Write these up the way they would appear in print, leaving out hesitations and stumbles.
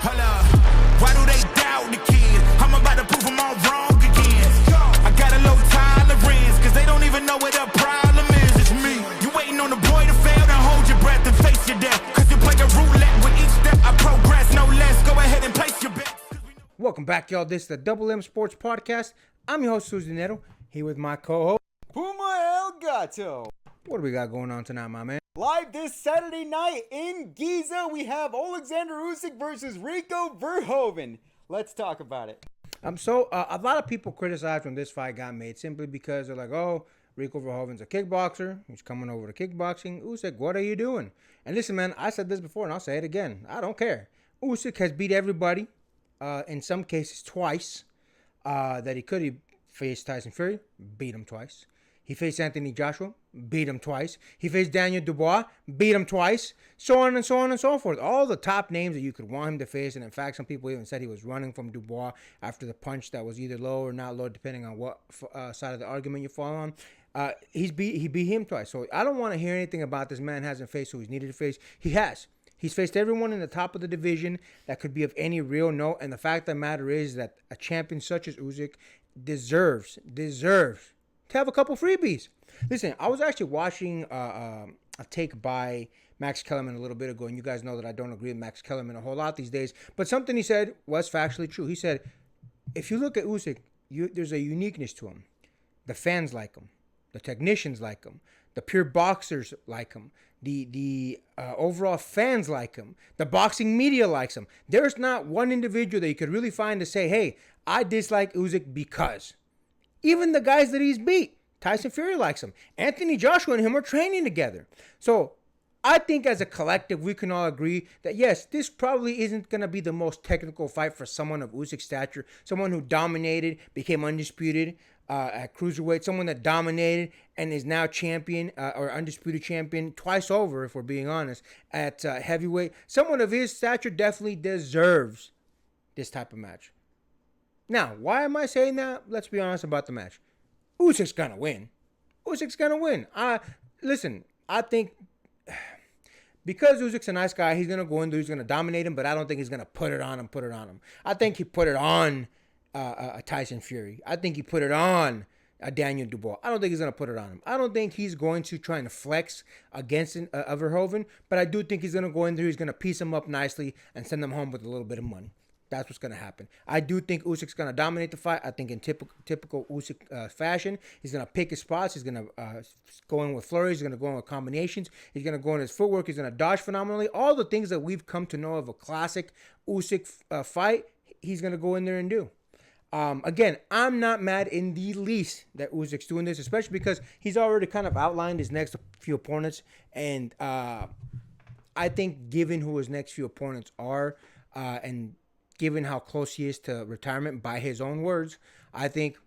Hold up. Why do they doubt the kid? I'm about to prove them all wrong again. I got a low tolerance, cause they don't even know what the problem is. It's me. You waiting on the boy to fail, then hold your breath and face your death. Cause you play a roulette with each step. I progress, no less. Go ahead and place your bet. Welcome back, y'all. This is the Double M Sports Podcast. I'm your host, Susie Neto, here with my co-host, Puma El Gato. What do we got going on tonight, my man? Live this Saturday night in Giza, we have Alexander Usyk versus Rico Verhoeven. Let's talk about it. A lot of people criticize when this fight got made simply because they're like, oh, Rico Verhoeven's a kickboxer. He's coming over to kickboxing. Usyk, what are you doing? And listen, man, I said this before and I'll say it again. I don't care. Usyk has beat everybody, in some cases twice, that he could. He faced Tyson Fury, beat him twice. He faced Anthony Joshua, beat him twice. He faced Daniel Dubois, beat him twice. So on and so on and so forth. All the top names that you could want him to face. And in fact, some people even said he was running from Dubois after the punch that was either low or not low, depending on what side of the argument you fall on. He beat him twice. So I don't want to hear anything about this man hasn't faced who he's needed to face. He has. He's faced everyone in the top of the division that could be of any real note. And the fact of the matter is that a champion such as Usyk deserves to have a couple freebies. Listen, I was actually watching a take by Max Kellerman a little bit ago, and you guys know that I don't agree with Max Kellerman a whole lot these days, but something he said was factually true. He said, if you look at Usyk, there's a uniqueness to him. The fans like him. The technicians like him. The pure boxers like him. The overall fans like him. The boxing media likes him. There's not one individual that you could really find to say, hey, I dislike Usyk because. Even the guys that he's beat, Tyson Fury likes him. Anthony Joshua and him are training together. So I think as a collective, we can all agree that, yes, this probably isn't going to be the most technical fight for someone of Usyk's stature, someone who dominated, became undisputed at cruiserweight, someone that dominated and is now champion or undisputed champion twice over, if we're being honest, at heavyweight. Someone of his stature definitely deserves this type of match. Now, why am I saying that? Let's be honest about the match. Usyk's going to win. Usyk's going to win. Listen, I think because Usyk's a nice guy, he's going to go in there, he's going to dominate him, but I don't think he's going to put it on him. I think he put it on a Tyson Fury. I think he put it on a Daniel Dubois. I don't think he's going to put it on him. I don't think he's going to try and flex against Verhoeven, but I do think he's going to go in there, he's going to piece him up nicely and send him home with a little bit of money. That's what's going to happen. I do think Usyk's going to dominate the fight. I think in typical Usyk fashion, he's going to pick his spots. He's going to go in with flurries. He's going to go in with combinations. He's going to go in his footwork. He's going to dodge phenomenally. All the things that we've come to know of a classic Usyk fight, he's going to go in there and do. Again, I'm not mad in the least that Usyk's doing this, especially because he's already kind of outlined his next few opponents. And I think given who his next few opponents are and given how close he is to retirement by his own words, I think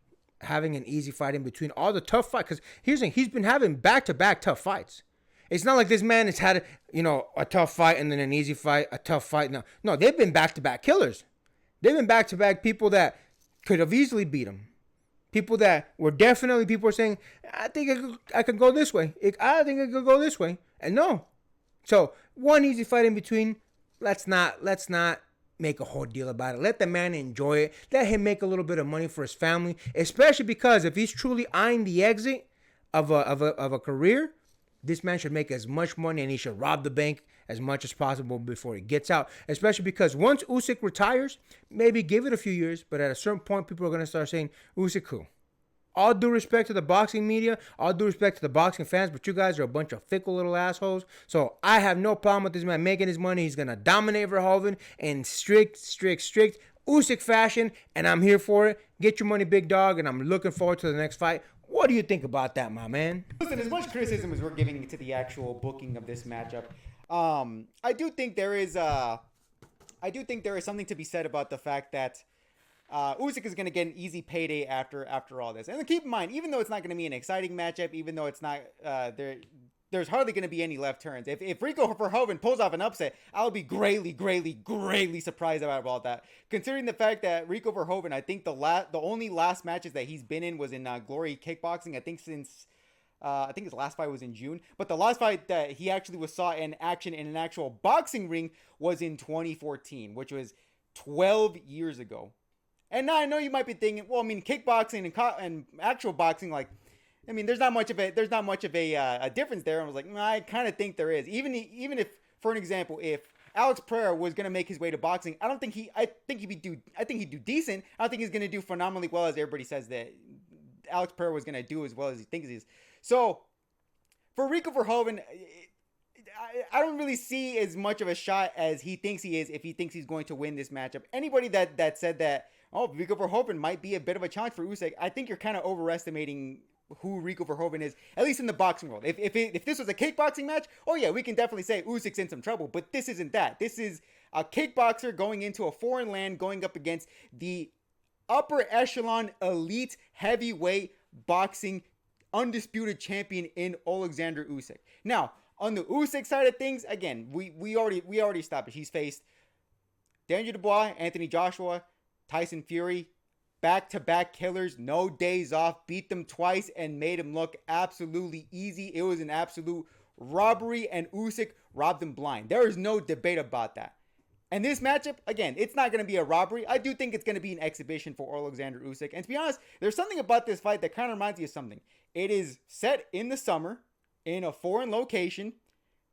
having an easy fight in between all the tough fights, because here's the thing, he's been having back-to-back tough fights. It's not like this man has had, a tough fight and then an easy fight, a tough fight. No, they've been back-to-back killers. They've been back-to-back people that could have easily beat him. People that were definitely, people were saying, I think I could go this way. I think I could go this way. And no. So, one easy fight in between. Let's not make a whole deal about it. Let the man enjoy it. Let him make a little bit of money for his family, especially because if he's truly eyeing the exit of a career, this man should make as much money and he should rob the bank as much as possible before he gets out, especially because once Usyk retires, maybe give it a few years, but at a certain point, people are going to start saying, Usyk who? All due respect to the boxing media, all due respect to the boxing fans, but you guys are a bunch of fickle little assholes. So I have no problem with this man making his money. He's going to dominate Verhoeven in strict Usyk fashion, and I'm here for it. Get your money, big dog, and I'm looking forward to the next fight. What do you think about that, my man? Listen, as much criticism as we're giving to the actual booking of this matchup, I do think there is something to be said about the fact that Usyk is going to get an easy payday after all this. And keep in mind, even though it's not going to be an exciting matchup, even though it's not there's hardly going to be any left turns. If Rico Verhoeven pulls off an upset, I'll be greatly surprised about that. Considering the fact that Rico Verhoeven, I think the only last matches that he's been in was in Glory Kickboxing. I think since I think his last fight was in June, but the last fight that he actually saw in action in an actual boxing ring was in 2014, which was 12 years ago. And now I know you might be thinking, well, I mean, kickboxing and actual boxing, like, I mean, there's not much of a difference there. And I was like, I kind of think there is. Even if, for an example, if Alex Pereira was gonna make his way to boxing, I think he'd do decent. I don't think he's gonna do phenomenally well as everybody says that Alex Pereira was gonna do as well as he thinks he is. So for Rico Verhoeven, I don't really see as much of a shot as he thinks he is if he thinks he's going to win this matchup. Anybody that said that, oh, Rico Verhoeven might be a bit of a challenge for Usyk, I think you're kind of overestimating who Rico Verhoeven is, at least in the boxing world. If this was a kickboxing match, oh yeah, we can definitely say Usyk's in some trouble, but this isn't that. This is a kickboxer going into a foreign land, going up against the upper echelon elite heavyweight boxing undisputed champion in Alexander Usyk. Now, on the Usyk side of things, again, we already established he's faced Daniel Dubois, Anthony Joshua, Tyson Fury, back-to-back killers, no days off, beat them twice and made him look absolutely easy. It was an absolute robbery, and Usyk robbed him blind. There is no debate about that. And this matchup, again, it's not going to be a robbery. I do think it's going to be an exhibition for Alexander Usyk. And to be honest, there's something about this fight that kind of reminds me of something. It is set in the summer, in a foreign location,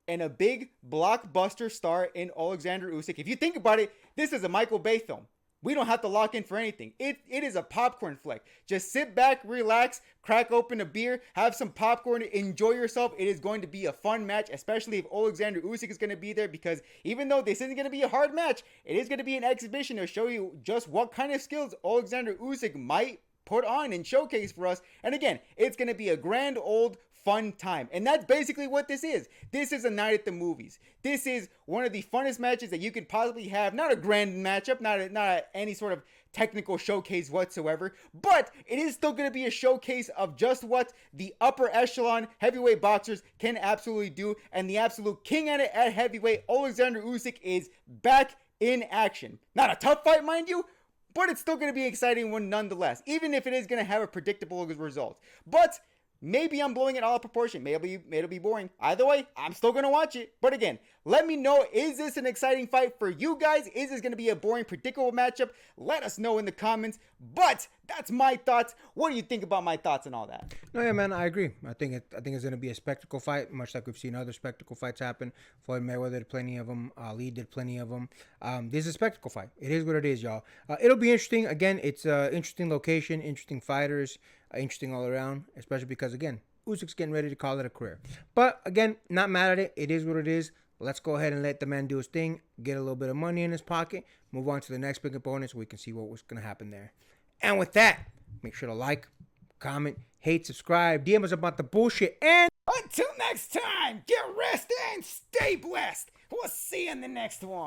and a big blockbuster star in Alexander Usyk. If you think about it, this is a Michael Bay film. We don't have to lock in for anything. It is a popcorn flick. Just sit back, relax, crack open a beer, have some popcorn, enjoy yourself. It is going to be a fun match, especially if Alexander Usyk is going to be there, because even though this isn't going to be a hard match, it is going to be an exhibition to show you just what kind of skills Alexander Usyk might put on and showcase for us. And again, it's going to be a grand old fun time. And that's basically what this is. This is a night at the movies. This is one of the funnest matches that you could possibly have. Not a grand matchup, not any sort of technical showcase whatsoever, but it is still going to be a showcase of just what the upper echelon heavyweight boxers can absolutely do. And the absolute king at it at heavyweight, Alexander Usyk, is back in action. Not a tough fight, mind you, but it's still going to be an exciting one nonetheless, even if it is going to have a predictable result. But maybe I'm blowing it all out of proportion. Maybe it'll be boring. Either way, I'm still going to watch it. But again, let me know, is this an exciting fight for you guys? Is this going to be a boring, predictable matchup? Let us know in the comments. But that's my thoughts. What do you think about my thoughts and all that? No, yeah, man, I agree. I think it's going to be a spectacle fight, much like we've seen other spectacle fights happen. Floyd Mayweather did plenty of them. Ali did plenty of them. This is a spectacle fight. It is what it is, y'all. It'll be interesting. Again, it's an interesting location, interesting fighters, interesting all around, especially because, again, Usyk's getting ready to call it a career. But, again, not mad at it. It is what it is. Let's go ahead and let the man do his thing, get a little bit of money in his pocket, move on to the next big opponent so we can see what was going to happen there. And with that, make sure to like, comment, hate, subscribe, DM us about the bullshit, and Until next time, get rest and stay blessed. We'll see you in the next one.